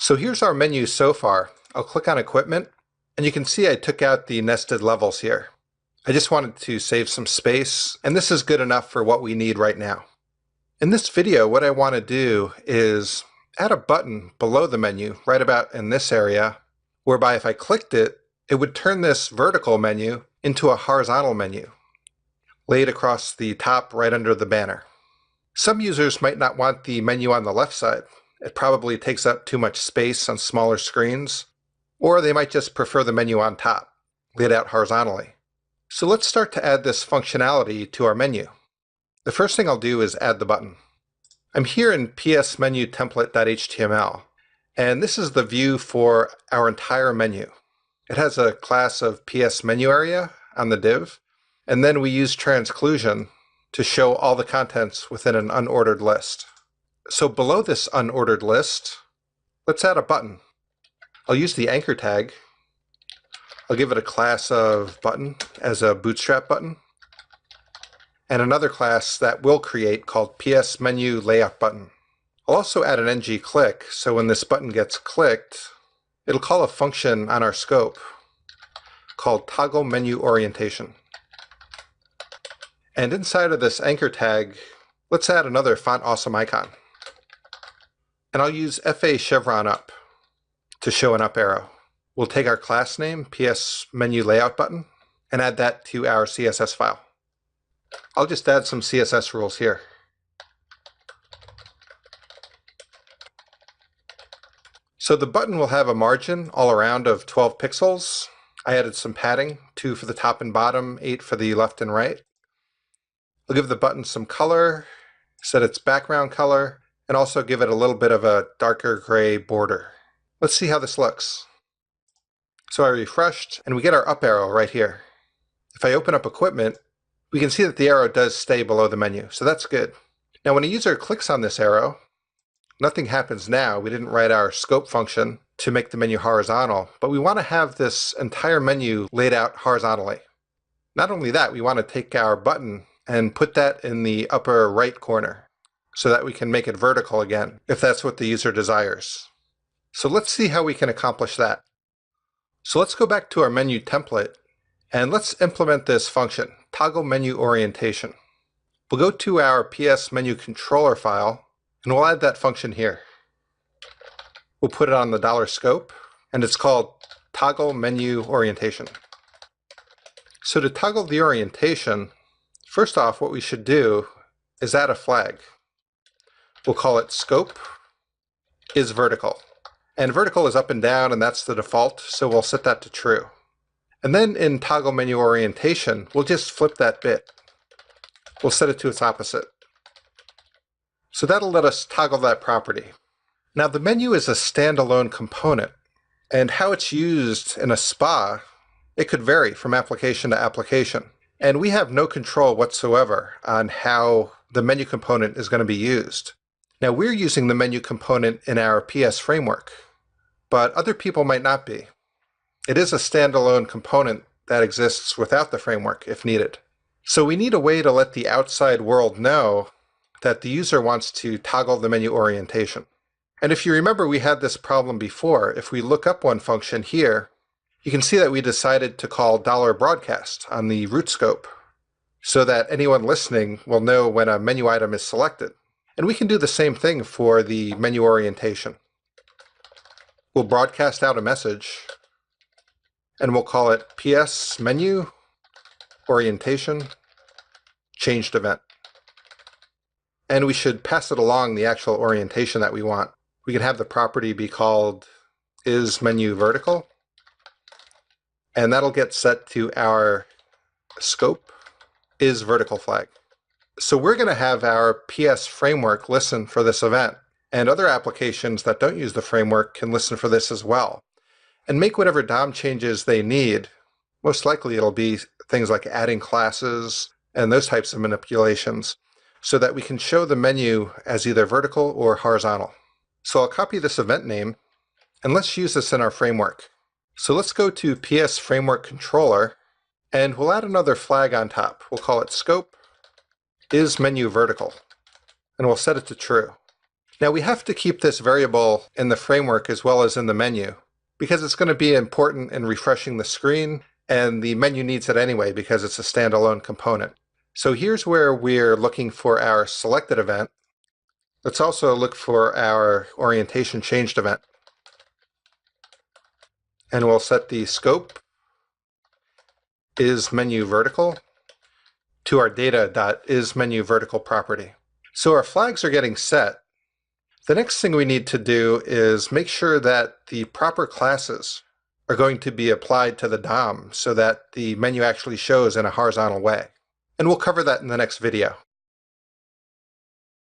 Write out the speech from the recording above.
So here's our menu so far. I'll click on Equipment, and you can see I took out the nested levels here. I just wanted to save some space, and this is good enough for what we need right now. In this video, what I want to do is add a button below the menu, right about in this area, whereby if I clicked it, it would turn this vertical menu into a horizontal menu, laid across the top right under the banner. Some users might not want the menu on the left side. It probably takes up too much space on smaller screens, or they might just prefer the menu on top, laid out horizontally. So let's start to add this functionality to our menu. The first thing I'll do is add the button. I'm here in psMenuTemplate.html, and this is the view for our entire menu. It has a class of psMenuArea on the div, and then we use transclusion to show all the contents within an unordered list. So below this unordered list, let's add a button. I'll use the anchor tag. I'll give it a class of button as a bootstrap button, and another class that we'll create called psMenuLayoutButton. I'll also add an ng-click, so when this button gets clicked, it'll call a function on our scope called ToggleMenuOrientation. And inside of this anchor tag, let's add another Font Awesome icon. And I'll use FA chevron up to show an up arrow. We'll take our class name, psMenuLayoutButton, and add that to our CSS file. I'll just add some CSS rules here. So the button will have a margin all around of 12 pixels. I added some padding, 2 for the top and bottom, 8 for the left and right. I'll give the button some color, set its background color, and also give it a little bit of a darker gray border. Let's see how this looks. So I refreshed, and we get our up arrow right here. If I open up Equipment, we can see that the arrow does stay below the menu, so that's good. Now when a user clicks on this arrow, nothing happens now. We didn't write our scope function to make the menu horizontal, but we want to have this entire menu laid out horizontally. Not only that, we want to take our button and put that in the upper right corner so that we can make it vertical again, if that's what the user desires. So let's see how we can accomplish that. So let's go back to our menu template and let's implement this function, ToggleMenuOrientation. We'll go to our psMenuController file and we'll add that function here. We'll put it on the $scope and it's called ToggleMenuOrientation. So to toggle the orientation, first off, what we should do is add a flag. We'll call it scope is vertical. And vertical is up and down, and that's the default, so we'll set that to true. And then in ToggleMenuOrientation, we'll just flip that bit. We'll set it to its opposite. So that'll let us toggle that property. Now the menu is a standalone component, and how it's used in a SPA, it could vary from application to application. And we have no control whatsoever on how the menu component is going to be used. Now we're using the menu component in our PS framework, but other people might not be. It is a standalone component that exists without the framework if needed. So we need a way to let the outside world know that the user wants to toggle the menu orientation. And if you remember, we had this problem before. If we look up one function here, you can see that we decided to call $broadcast on the root scope so that anyone listening will know when a menu item is selected. And we can do the same thing for the menu orientation. We'll broadcast out a message and we'll call it psMenuOrientation changed event. And we should pass it along the actual orientation that we want. We can have the property be called isMenuVertical, and that'll get set to our scope isVertical flag. So we're going to have our PS framework listen for this event, and other applications that don't use the framework can listen for this as well, and make whatever DOM changes they need. Most likely it'll be things like adding classes and those types of manipulations, so that we can show the menu as either vertical or horizontal. So I'll copy this event name, and let's use this in our framework. So let's go to PS Framework Controller, and we'll add another flag on top. We'll call it scope isMenuVertical, and we'll set it to true. Now we have to keep this variable in the framework as well as in the menu because it's going to be important in refreshing the screen, and the menu needs it anyway because it's a standalone component. So here's where we're looking for our selected event. Let's also look for our orientation changed event. And we'll set the scope is menu vertical to our data.isMenuVertical vertical property. So our flags are getting set. The next thing we need to do is make sure that the proper classes are going to be applied to the DOM so that the menu actually shows in a horizontal way. And we'll cover that in the next video.